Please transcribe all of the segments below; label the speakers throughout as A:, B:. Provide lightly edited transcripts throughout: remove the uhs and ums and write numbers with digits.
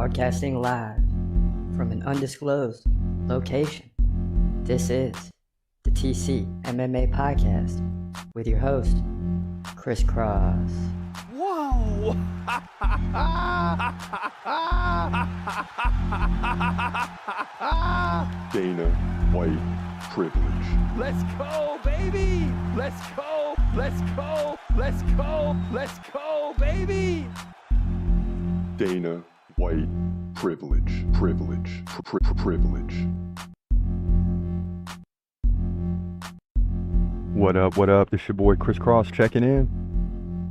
A: Broadcasting live from an undisclosed location. This is the TCMMA podcast with your host, Chris Cross.
B: Whoa!
C: Dana White privilege.
B: Let's go, baby! Let's go! Let's go! Let's go! Let's go, baby!
C: Dana White privilege. Privilege.
D: What up, what up? This your boy Chris Cross checking in.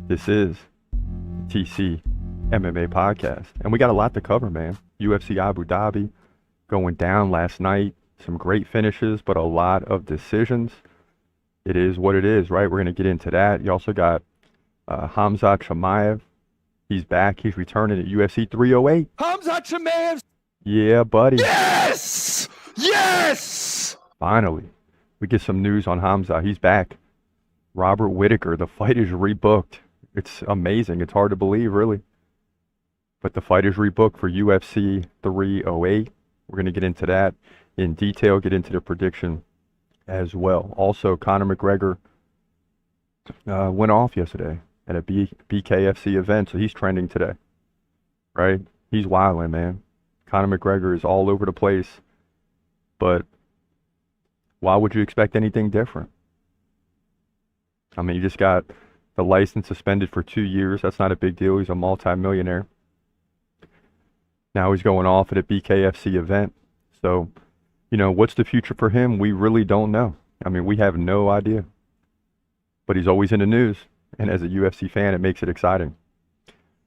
D: This is the TC MMA podcast. And we got a lot to cover, man. UFC Abu Dhabi going down last night. Some great finishes, but a lot of decisions. It is what it is, right? We're going to get into that. You also got Khamzat Chimaev. He's back. He's returning at UFC 308.
B: Khamzat Chimaev!
D: Yeah, buddy.
B: Yes! Yes!
D: Finally, we get some news on Khamzat. He's back. Robert Whittaker, the fight is rebooked. It's amazing. It's hard to believe, really. But the fight is rebooked for UFC 308. We're going to get into that in detail, get into the prediction as well. Also, Conor McGregor went off yesterday at a BKFC event, so he's trending today, right? He's wilding, man. Conor McGregor is all over the place, but why would you expect anything different? I mean, he just got the license suspended for 2 years. That's not a big deal. He's a multi-millionaire. Now he's going off at a BKFC event. So, you know, what's the future for him? We really don't know. I mean, we have no idea. But he's always in the news. And as a UFC fan, it makes it exciting.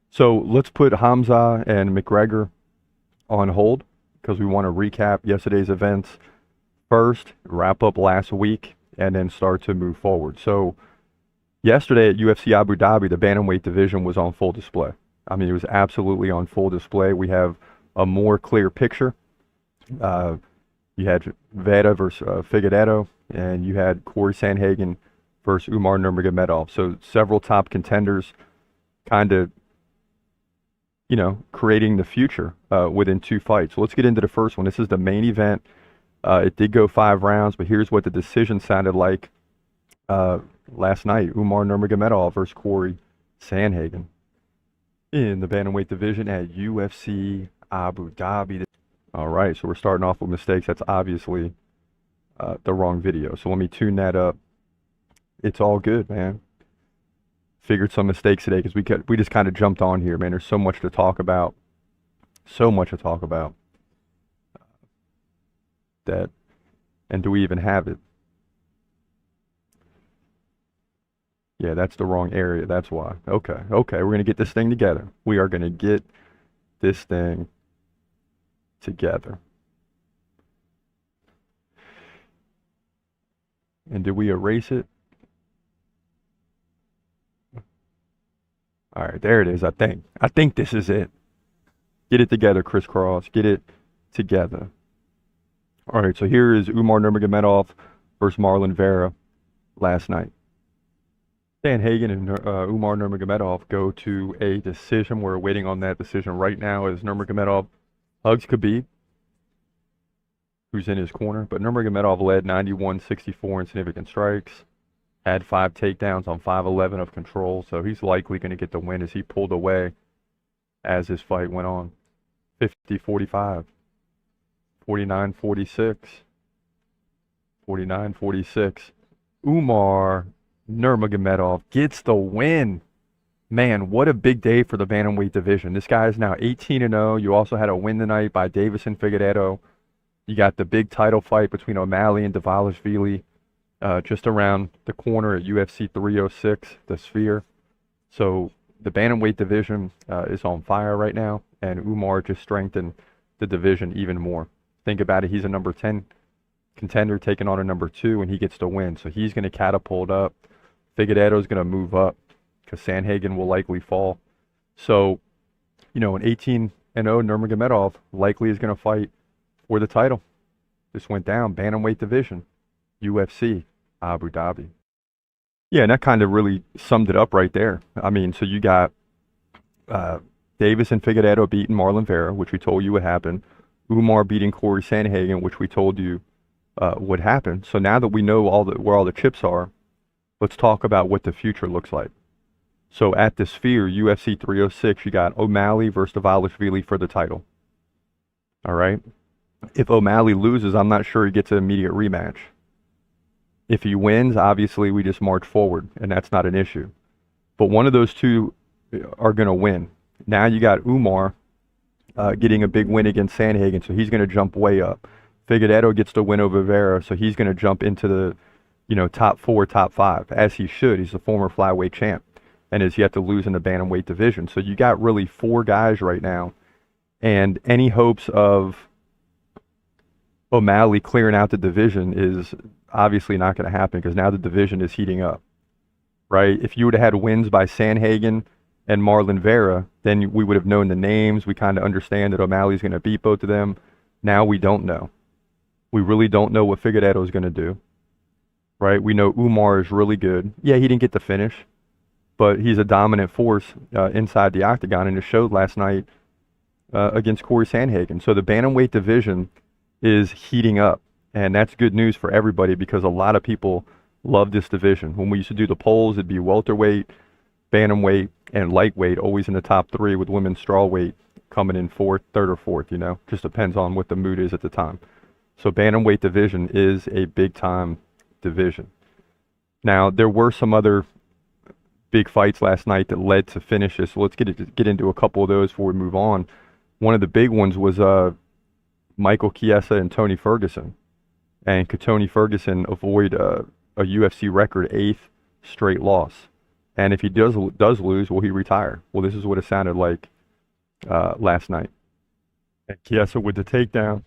D: So let's put Khamzat and McGregor on hold because we want to recap yesterday's events first, wrap up last week, and then start to move forward. So yesterday at UFC Abu Dhabi, the bantamweight division was on full display. I mean, it was absolutely on full display. We have a more clear picture. You had Veda versus Figueiredo, and you had Corey Sandhagen versus Umar Nurmagomedov. So several top contenders kind of, you know, creating the future within two fights. So let's get into the first one. This is the main event. It did go 5 rounds, but here's what the decision sounded like last night. Umar Nurmagomedov versus Corey Sandhagen in the bantamweight division at UFC Abu Dhabi. All right, so we're starting off with mistakes. That's obviously the wrong video. So let me tune that up. It's all good, man. Figured some mistakes today because we just kind of jumped on here, man. There's so much to talk about. So much to talk about. That, and do we even have it? Yeah, that's the wrong area. That's why. Okay, we're going to get this thing together. We are going to get this thing together. And did we erase it? All right, there it is, I think. I think this is it. Get it together, Chris Cross. Get it together. All right, so here is Umar Nurmagomedov versus Marlon Vera last night. Sandhagen and Umar Nurmagomedov go to a decision. We're waiting on that decision right now as Nurmagomedov hugs Khabib, who's in his corner. But Nurmagomedov led 91-64 in significant strikes, had 5 takedowns on 5-11 of control, so he's likely going to get the win as he pulled away as his fight went on. 50-45. 49-46. 49-46. Umar Nurmagomedov gets the win. Man, what a big day for the bantamweight division. This guy is now 18-0. You also had a win tonight by Davison Figueiredo. You got the big title fight between O'Malley and Dvalishvili just around the corner at UFC 306, the Sphere. So the bantamweight division is on fire right now, and Umar just strengthened the division even more. Think about it. He's a number 10 contender taking on a number 2, and he gets the win. So he's going to catapult up. Figueiredo is going to move up because Sandhagen will likely fall. So, you know, an 18-0 Nurmagomedov likely is going to fight for the title. This went down. Bantamweight division. UFC Abu Dhabi. Yeah, and that kind of really summed it up right there. I mean, so you got Davis and Figueiredo beating Marlon Vera, which we told you would happen. Umar beating Corey Sandhagen, which we told you would happen. So now that we know where all the chips are, let's talk about what the future looks like. So at the Sphere, UFC 306, you got O'Malley versus Dvalishvili for the title. All right? If O'Malley loses, I'm not sure he gets an immediate rematch. If he wins, obviously we just march forward, and that's not an issue. But one of those two are going to win. Now you got Umar getting a big win against Sandhagen, so he's going to jump way up. Figueiredo gets the win over Vera, so he's going to jump into the top 4, top 5, as he should. He's the former flyweight champ and has yet to lose in the bantamweight division. So you got really 4 guys right now, and any hopes of O'Malley clearing out the division is obviously not going to happen because now the division is heating up, right? If you would have had wins by Sandhagen and Marlon Vera, then we would have known the names. We kind of understand that O'Malley's going to beat both of them. Now we don't know. We really don't know what Figueiredo is going to do, right? We know Umar is really good. Yeah, he didn't get the finish, but he's a dominant force inside the octagon, and it showed last night against Corey Sandhagen. So the bantamweight division is heating up, and that's good news for everybody because a lot of people love this division. When we used to do the polls, it'd be welterweight, bantamweight, and lightweight, always in the top 3, with women's strawweight coming in 4th, 3rd, or 4th, just depends on what the mood is at the time. So bantamweight division is a big-time division. Now, there were some other big fights last night that led to finishes, so let's get into a couple of those before we move on. One of the big ones was Michael Chiesa and Tony Ferguson. And could Tony Ferguson avoid a UFC record 8th straight loss? And if he does lose, will he retire? Well, this is what it sounded like last night. And Chiesa with the takedown.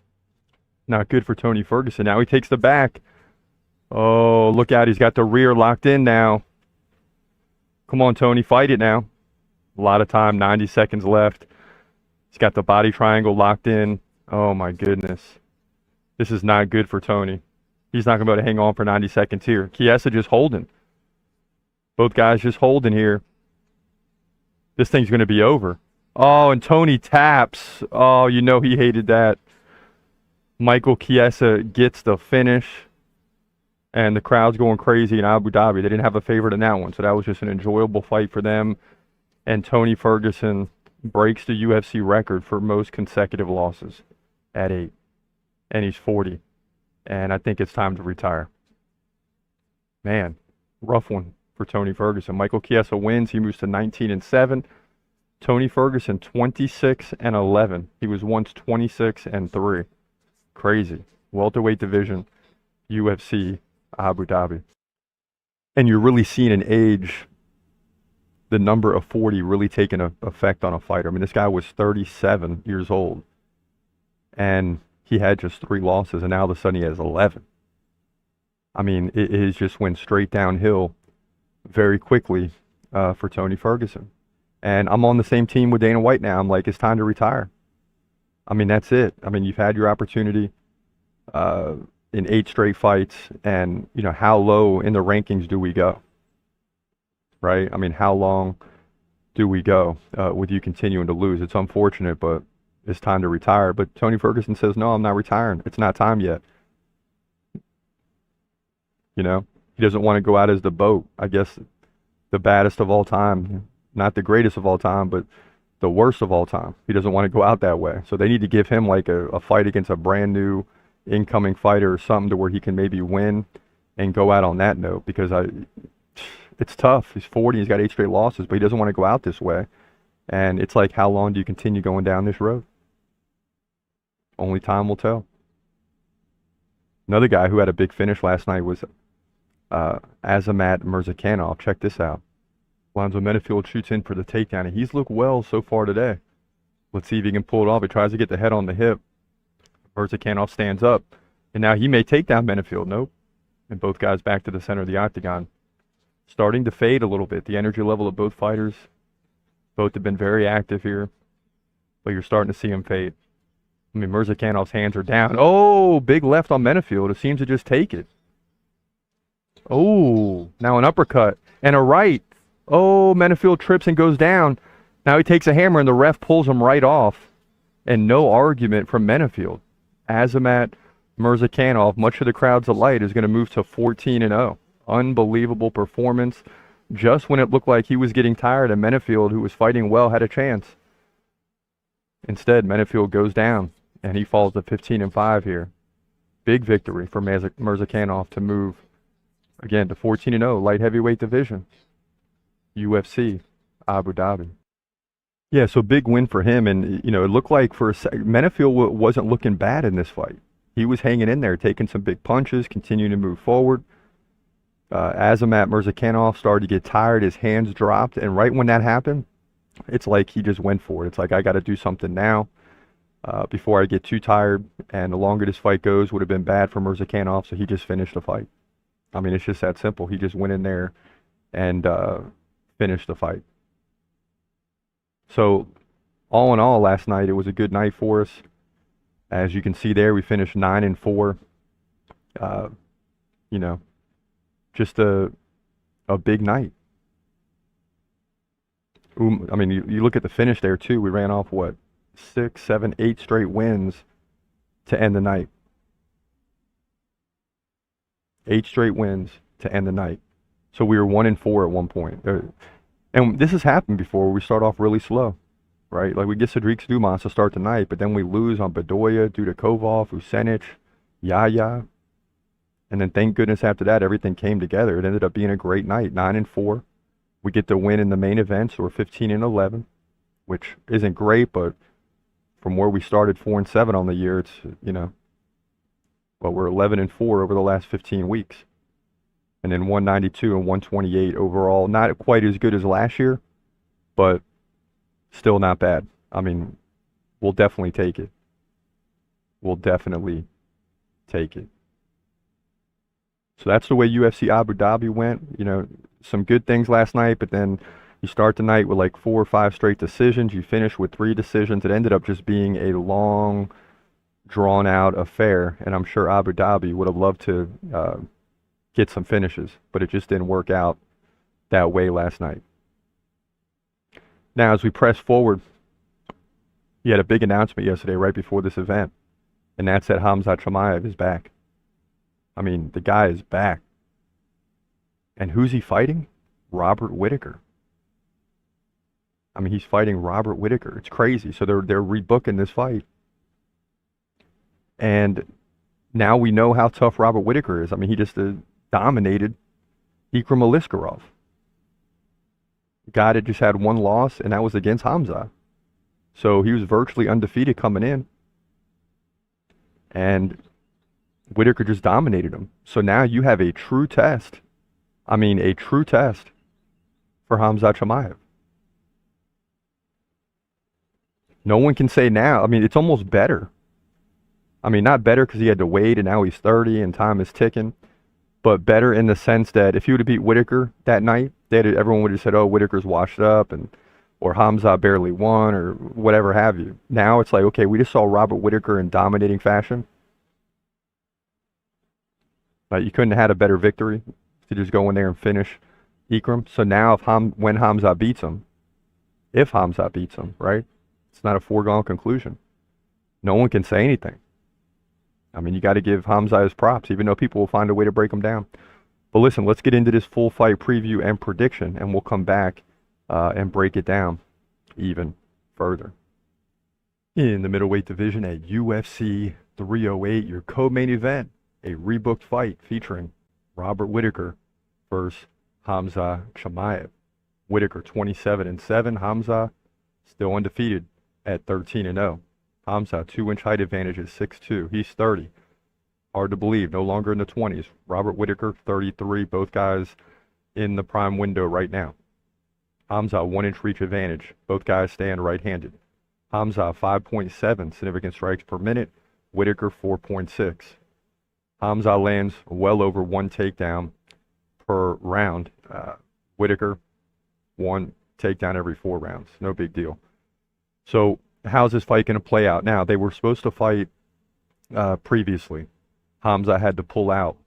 D: Not good for Tony Ferguson. Now he takes the back. Oh, look out. He's got the rear locked in now. Come on, Tony. Fight it now. A lot of time. 90 seconds left. He's got the body triangle locked in. Oh, my goodness. This is not good for Tony. He's not going to be able to hang on for 90 seconds here. Chiesa just holding. Both guys just holding here. This thing's going to be over. Oh, and Tony taps. Oh, he hated that. Michael Chiesa gets the finish. And the crowd's going crazy in Abu Dhabi. They didn't have a favorite in that one. So that was just an enjoyable fight for them. And Tony Ferguson breaks the UFC record for most consecutive losses at 8. And he's 40. And I think it's time to retire. Man, rough one for Tony Ferguson. Michael Chiesa wins. He moves to 19-7. Tony Ferguson 26-11. He was once 26-3. Crazy. Welterweight division, UFC Abu Dhabi. And you're really seeing an age, the number of 40 really taking an effect on a fighter. I mean, this guy was 37 years old. And he had just 3 losses, and now all of a sudden he has 11. I mean, it just went straight downhill very quickly for Tony Ferguson. And I'm on the same team with Dana White now. I'm like, it's time to retire. I mean, that's it. I mean, you've had your opportunity in 8 straight fights, and, how low in the rankings do we go? Right? I mean, how long do we go with you continuing to lose? It's unfortunate, but it's time to retire. But Tony Ferguson says, no, I'm not retiring. It's not time yet. He doesn't want to go out as the BOAT. I guess the baddest of all time. Not the greatest of all time, but the worst of all time. He doesn't want to go out that way. So they need to give him like a fight against a brand new incoming fighter or something to where he can maybe win and go out on that note, because it's tough. He's 40, he's got 8 straight losses, but he doesn't want to go out this way. And it's like, how long do you continue going down this road? Only time will tell. Another guy who had a big finish last night was Azamat Murzakanov. Check this out. Alonzo Menafield shoots in for the takedown, and he's looked well so far today. Let's see if he can pull it off. He tries to get the head on the hip. Murzakanov stands up, and now he may take down Menafield. Nope. And both guys back to the center of the octagon. Starting to fade a little bit. The energy level of both fighters. Both have been very active here, but you're starting to see them fade. I mean, Murzacanov's hands are down. Oh, big left on Menafield. It seems to just take it. Oh, now an uppercut and a right. Oh, Menafield trips and goes down. Now he takes a hammer and the ref pulls him right off, and no argument from Menifield. Azamat Murzakanov, much of the crowd's delight, is going to move to 14-0. Unbelievable performance. Just when it looked like he was getting tired and Menifield, who was fighting well, had a chance. Instead, Menifield goes down, and he falls to 15-5 here. Big victory for Murzakanov to move, again, to 14-0, light heavyweight division. UFC Abu Dhabi. Yeah, so big win for him, and it looked like for a second, Menifield wasn't looking bad in this fight. He was hanging in there, taking some big punches, continuing to move forward. Azamat Murzakanov started to get tired, his hands dropped, and right when that happened, it's like he just went for it. It's like, I got to do something now before I get too tired, and the longer this fight goes would have been bad for Murzakanov, so he just finished the fight. I mean, it's just that simple. He just went in there and finished the fight. So, all in all, last night, it was a good night for us. As you can see there, we finished 9-4. Just a big night. I mean, you look at the finish there, too. We ran off, 6, 7, 8 straight wins to end the night. 8 straight wins to end the night. So we were 1-4 at one point. And this has happened before, where we start off really slow, right? Like we get Cedric Dumas to start the night, but then we lose on Bedoya, Dudakov, Usenich, Yaya. And then thank goodness after that, everything came together. It ended up being a great night, 9-4. We get the win in the main event, so we're 15-11, which isn't great, but from where we started 4-7 on the year, it's, we're 11-4 over the last 15 weeks. And then 192 and 128 overall. Not quite as good as last year, but still not bad. I mean, we'll definitely take it. We'll definitely take it. So that's the way UFC Abu Dhabi went. Some good things last night, but then you start the night with like 4 or 5 straight decisions. You finish with 3 decisions. It ended up just being a long, drawn-out affair, and I'm sure Abu Dhabi would have loved to get some finishes, but it just didn't work out that way last night. Now, as we press forward, you had a big announcement yesterday right before this event, and that's that Khamzat Chimaev is back. I mean, the guy is back. And who's he fighting? Robert Whittaker. I mean, he's fighting Robert Whittaker. It's crazy. So they're rebooking this fight. And now we know how tough Robert Whittaker is. I mean, he just dominated Ikram Aliskerov. Guy that just had 1 loss, and that was against Khamzat. So he was virtually undefeated coming in. And Whittaker just dominated him. So now you have a true test. I mean, a true test for Khamzat Chimaev. No one can say now. I mean, it's almost better. I mean, not better because he had to wait and now he's 30 and time is ticking. But better in the sense that if he would have beat Whittaker that night, everyone would have said, oh, Whittaker's washed up, or Khamzat barely won, or whatever have you. Now it's like, okay, we just saw Robert Whittaker in dominating fashion. You couldn't have had a better victory to just go in there and finish Ikram. So now when Khamzat beats him, if Khamzat beats him, right, it's not a foregone conclusion. No one can say anything. I mean, you got to give Khamzat his props, even though people will find a way to break him down. But listen, let's get into this full fight preview and prediction, and we'll come back and break it down even further. In the middleweight division at UFC 308, your co-main event, a rebooked fight featuring Robert Whittaker versus Khamzat Chimaev. Whittaker 27-7, Khamzat still undefeated at 13-0. Khamzat 2-inch height advantage is 6'2". He's 30. Hard to believe, no longer in the 20s. Robert Whittaker 33, both guys in the prime window right now. Khamzat 1-inch reach advantage. Both guys stand right-handed. Khamzat 5.7 significant strikes per minute. Whittaker 4.6. Khamzat lands well over 1 takedown per round. Whittaker 1 takedown every 4 rounds. No big deal. So how's this fight going to play out? Now, they were supposed to fight previously. Khamzat had to pull out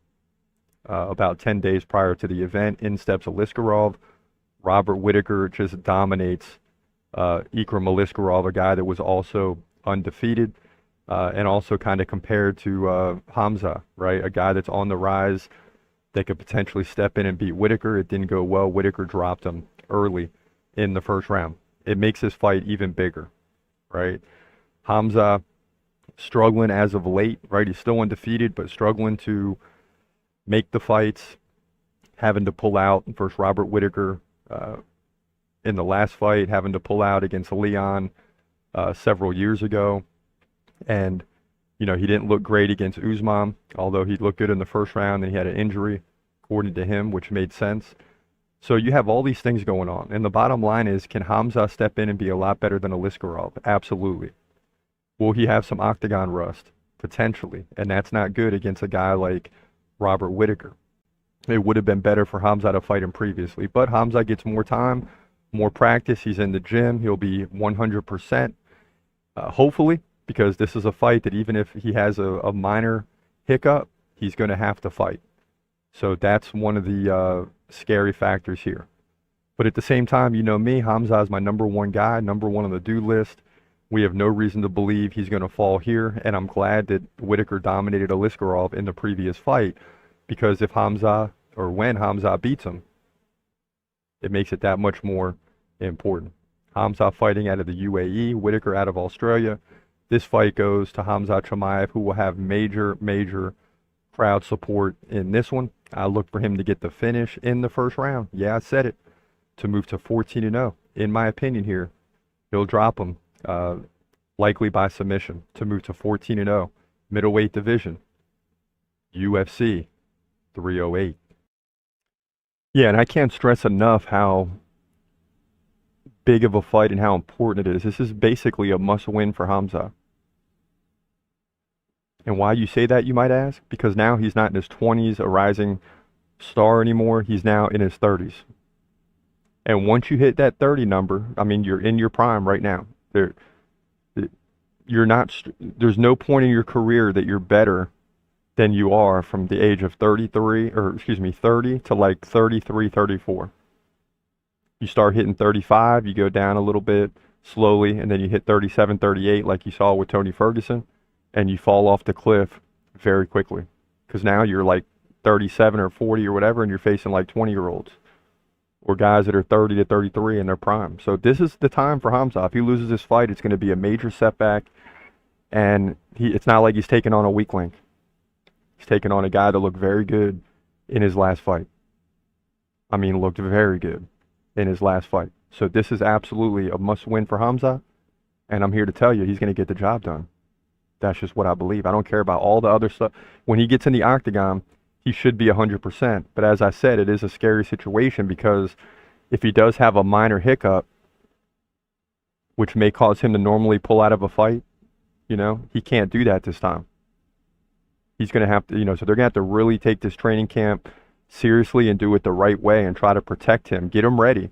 D: about 10 days prior to the event. In steps Aliskerov. Robert Whittaker just dominates Ikram Aliskerov, a guy that was also undefeated, and also kind of compared to Khamzat, right? A guy that's on the rise that could potentially step in and beat Whittaker. It didn't go well. Whittaker dropped him early in the first round. It makes this fight even bigger, right? Khamzat struggling as of late, right? He's still undefeated, but struggling to make the fights, having to pull out versus Robert Whittaker in the last fight, having to pull out against Leon several years ago. And, you know, he didn't look great against Usman, although he looked good in the first round and he had an injury, according to him, which made sense. So you have all these things going on. And the bottom line is, can Khamzat step in and be a lot better than Aliskerov? Absolutely. Will he have some octagon rust? Potentially. And that's not good against a guy like Robert Whittaker. It would have been better for Khamzat to fight him previously. But Khamzat gets more time, more practice. He's in the gym. He'll be 100%. Hopefully, because this is a fight that even if he has a minor hiccup, he's going to have to fight. So that's one of the scary factors here. But at the same time, you know me, Khamzat is my number one guy, number one on the do list. We have no reason to believe he's going to fall here, and I'm glad that Whittaker dominated Aliskerov in the previous fight, because if Khamzat, or when Khamzat beats him, it makes it that much more important. Khamzat fighting out of the UAE, Whittaker out of Australia. This fight goes to Khamzat Chimaev, who will have major, major crowd support in this one. I look for him to get the finish in the first round. Yeah, I said it. To move to 14-0. In my opinion here, he'll drop him, likely by submission, to move to 14-0. Middleweight division, UFC 308. Yeah, and I can't stress enough how big of a fight and how important it is. This is basically a must-win for Khamzat. And why you say that, you might ask? Because now he's not in his 20s, a rising star anymore. He's now in his 30s. And once you hit that 30 number, I mean, you're in your prime right now. You're not. There's no point in your career that you're better than you are from the age of 30 to like 33, 34. You start hitting 35, you go down a little bit slowly, and then you hit 37, 38 like you saw with Tony Ferguson, and you fall off the cliff very quickly. Because now you're like 37 or 40 or whatever, and you're facing like 20-year-olds. Or guys that are 30 to 33 in their prime. So this is the time for Khamzat. If he loses this fight, it's going to be a major setback. And it's not like he's taking on a weak link. He's taking on a guy that looked very good in his last fight. I mean, looked very good in his last fight. So this is absolutely a must-win for Khamzat. And I'm here to tell you, he's going to get the job done. That's just what I believe. I don't care about all the other stuff. When he gets in the octagon, he should be 100%. But as I said, it is a scary situation, because if he does have a minor hiccup, which may cause him to normally pull out of a fight, you know, he can't do that this time. He's going to have to, you know, so they're going to have to really take this training camp seriously and do it the right way and try to protect him, get him ready,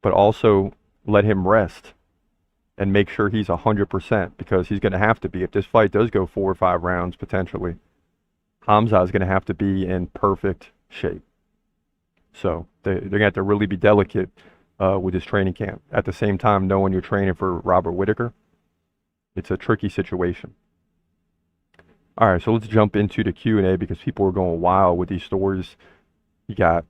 D: but also let him rest and make sure he's 100%, because he's going to have to be. If this fight does go 4 or 5 rounds potentially, Khamzat is going to have to be in perfect shape. So they're going to have to really be delicate with this training camp. At the same time, knowing you're training for Robert Whittaker, it's a tricky situation. All right, so let's jump into the Q&A, because people are going wild with these stories. You got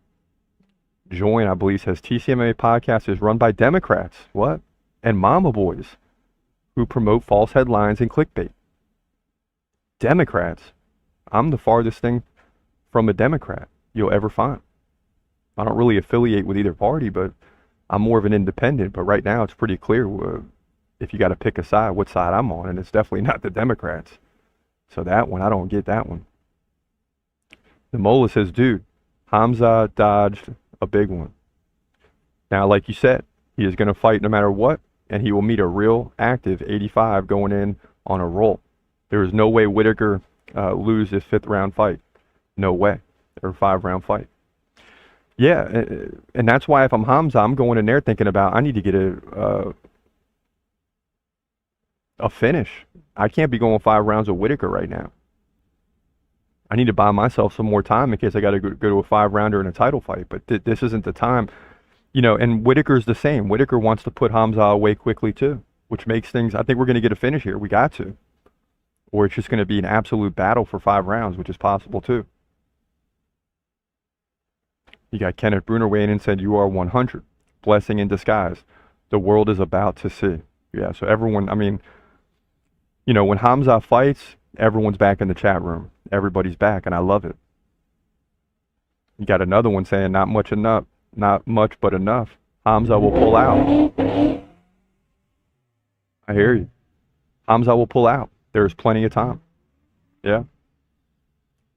D: Join, I believe, says TCMMA podcast is run by Democrats. What? And mama boys who promote false headlines and clickbait. Democrats. I'm the farthest thing from a Democrat you'll ever find. I don't really affiliate with either party, but I'm more of an independent. But right now it's pretty clear if you got to pick a side, what side I'm on, and it's definitely not the Democrats. So that one, I don't get that one. The Mola says, dude, Khamzat dodged a big one. Now, like you said, he is going to fight no matter what, and he will meet a real active 85 going in on a roll. There is no way Whittaker lose this 5th round fight. No way. Or 5-round fight. Yeah, and that's why if I'm Khamzat, I'm going in there thinking about, I need to get a finish. I can't be going 5 rounds with Whittaker right now. I need to buy myself some more time in case I got to go to a 5-rounder in a title fight. But this isn't the time. You know, and Whitaker's the same. Whitaker wants to put Khamzat away quickly too, which makes things, I think we're going to get a finish here. We got to. Or it's just going to be an absolute battle for 5 rounds, which is possible too. You got Kenneth Bruner weighing in, said, you are 100. Blessing in disguise. The world is about to see. Yeah, so everyone, I mean, you know, when Khamzat fights, everyone's back in the chat room. Everybody's back, and I love it. You got another one saying, not much but enough. Khamzat will pull out. I hear you. Khamzat will pull out. There's plenty of time. Yeah.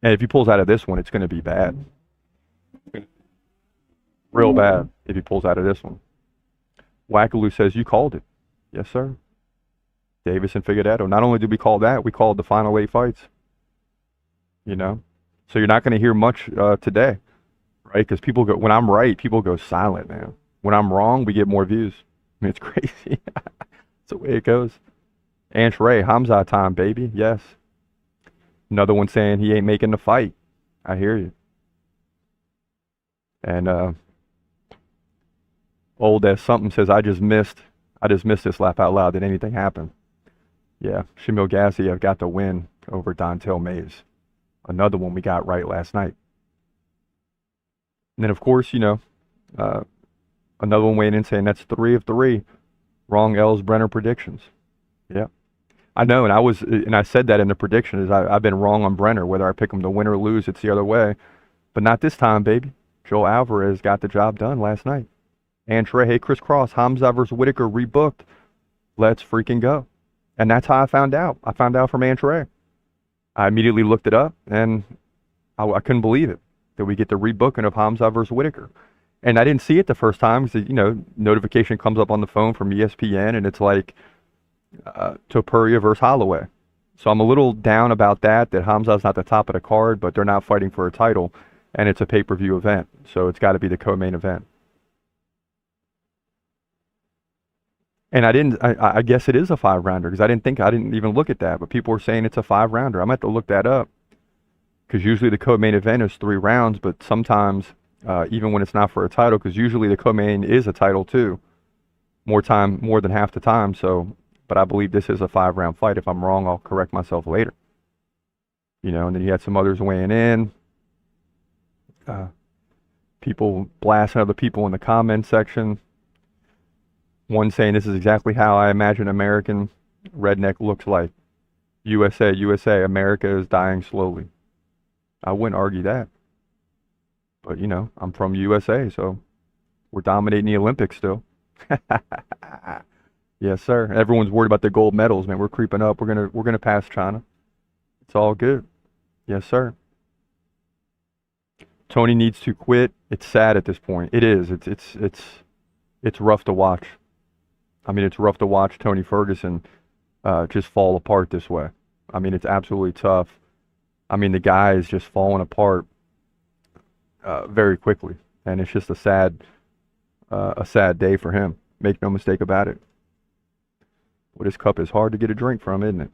D: And if he pulls out of this one, it's going to be bad. Real bad if he pulls out of this one. Wackaloo says, you called it. Yes, sir. Davis and Figueiredo. Not only did we call that, we called the final 8 fights. You know? So you're not going to hear much today. Right? Because people go, when I'm right, people go silent, man. When I'm wrong, we get more views. I mean, it's crazy. That's the way it goes. Ansh Ray, Khamzat time, baby. Yes. Another one saying he ain't making the fight. I hear you. And old as something says, I just missed this laugh out loud. Did anything happen? Yeah. Shamil Gassiev got the win over Dontel Mays. Another one we got right last night. And then, of course, you know, another one weighing in saying that's 3 of 3 wrong Ellsbrenner predictions. Yeah. I know, and I said that in the prediction, is I've been wrong on Brenner. Whether I pick him to win or lose, it's the other way. But not this time, baby. Joel Alvarez got the job done last night. And Trey, hey, Chris Cross, Khamzat versus Whitaker rebooked. Let's freaking go. And that's how I found out. I found out from Antre. I immediately looked it up, and I couldn't believe it, that we get the rebooking of Khamzat versus Whitaker. And I didn't see it the first time because, you know, notification comes up on the phone from ESPN, and it's like Topuria versus Holloway. So I'm a little down about that Khamzat's not the top of the card, but they're not fighting for a title, and it's a pay-per-view event. So it's got to be the co-main event. And I guess it is a 5-rounder because I didn't even look at that, but people were saying it's a 5-rounder. I'm going to have to look that up because usually the co-main event is 3 rounds, but sometimes even when it's not for a title, because usually the co-main is a title too, more than half the time. So, but I believe this is a 5-round fight. If I'm wrong, I'll correct myself later. You know, and then you had some others weighing in. People blasting other people in the comment section. One saying this is exactly how I imagine American redneck looks like. USA, USA, America is dying slowly. I wouldn't argue that. But, you know, I'm from USA, so we're dominating the Olympics still. Yes, sir. Everyone's worried about the gold medals, man. We're creeping up. We're gonna pass China. It's all good. Yes, sir. Tony needs to quit. It's sad at this point. It is. It's rough to watch. I mean, it's rough to watch Tony Ferguson just fall apart this way. I mean, it's absolutely tough. I mean, the guy is just falling apart very quickly, and it's just a sad day for him. Make no mistake about it. Well, this cup is hard to get a drink from, isn't it?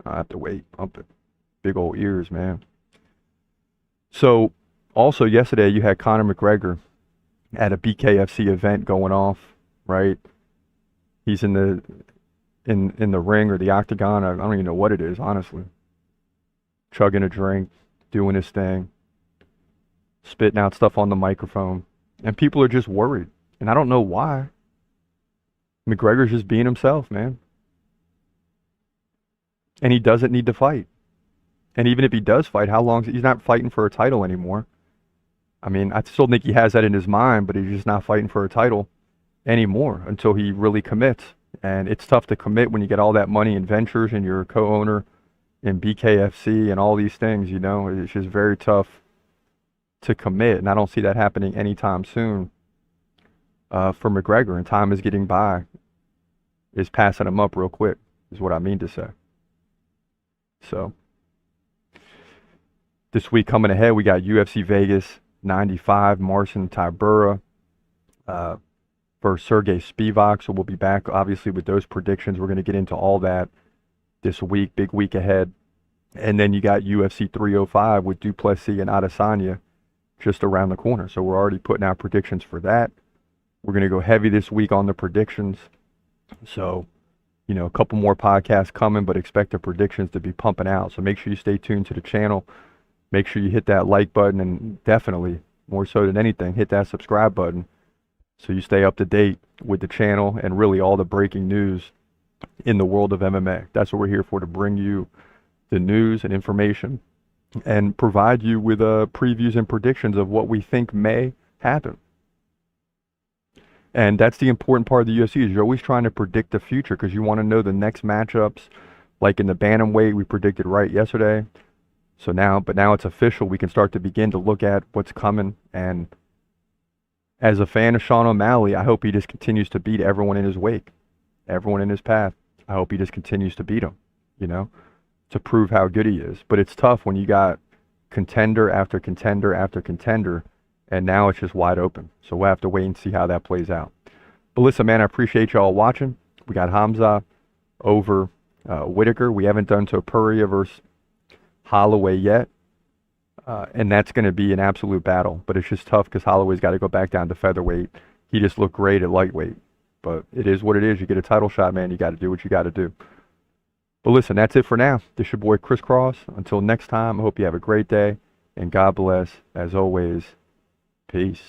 D: I have to wait. Pump it. Big old ears, man. So, also yesterday you had Conor McGregor at a BKFC event going off. Right, he's in the ring or the octagon. I don't even know what it is, honestly. Chugging a drink, doing his thing, spitting out stuff on the microphone, and people are just worried, and I don't know why. McGregor's just being himself, man, and he doesn't need to fight. And even if he does fight, how long? He's not fighting for a title anymore. I mean, I still think he has that in his mind, but he's just not fighting for a title anymore until he really commits. And it's tough to commit when you get all that money in ventures and you're a co-owner in BKFC and all these things, you know. It's just very tough to commit, and I don't see that happening anytime soon for McGregor. And time is getting by, is passing him up real quick, is what I mean to say. So this week coming ahead, we got UFC Vegas 95, Marcin Tybura for Sergey Spivak. So we'll be back, obviously, with those predictions. We're going to get into all that this week, big week ahead. And then you got UFC 305 with Duplessis and Adesanya just around the corner. So we're already putting out predictions for that. We're going to go heavy this week on the predictions. So, you know, a couple more podcasts coming, but expect the predictions to be pumping out. So make sure you stay tuned to the channel. Make sure you hit that like button, and definitely, more so than anything, hit that subscribe button so you stay up to date with the channel and really all the breaking news in the world of MMA. That's what we're here for, to bring you the news and information and provide you with previews and predictions of what we think may happen. And that's the important part of the UFC, is you're always trying to predict the future because you want to know the next matchups. Like in the bantamweight, we predicted right yesterday. So now it's official. We can start to begin to look at what's coming. And as a fan of Sean O'Malley, I hope he just continues to beat everyone in his wake, everyone in his path. I hope he just continues to beat them, you know, to prove how good he is. But it's tough when you got contender after contender after contender, and now it's just wide open. So we'll have to wait and see how that plays out. But listen, man, I appreciate y'all watching. We got Khamzat over Whitaker. We haven't done Topuria versus Holloway yet. And that's going to be an absolute battle. But it's just tough because Holloway's got to go back down to featherweight. He just looked great at lightweight. But it is what it is. You get a title shot, man. You got to do what you got to do. But listen, that's it for now. This is your boy Chris Cross. Until next time, I hope you have a great day. And God bless. As always, peace.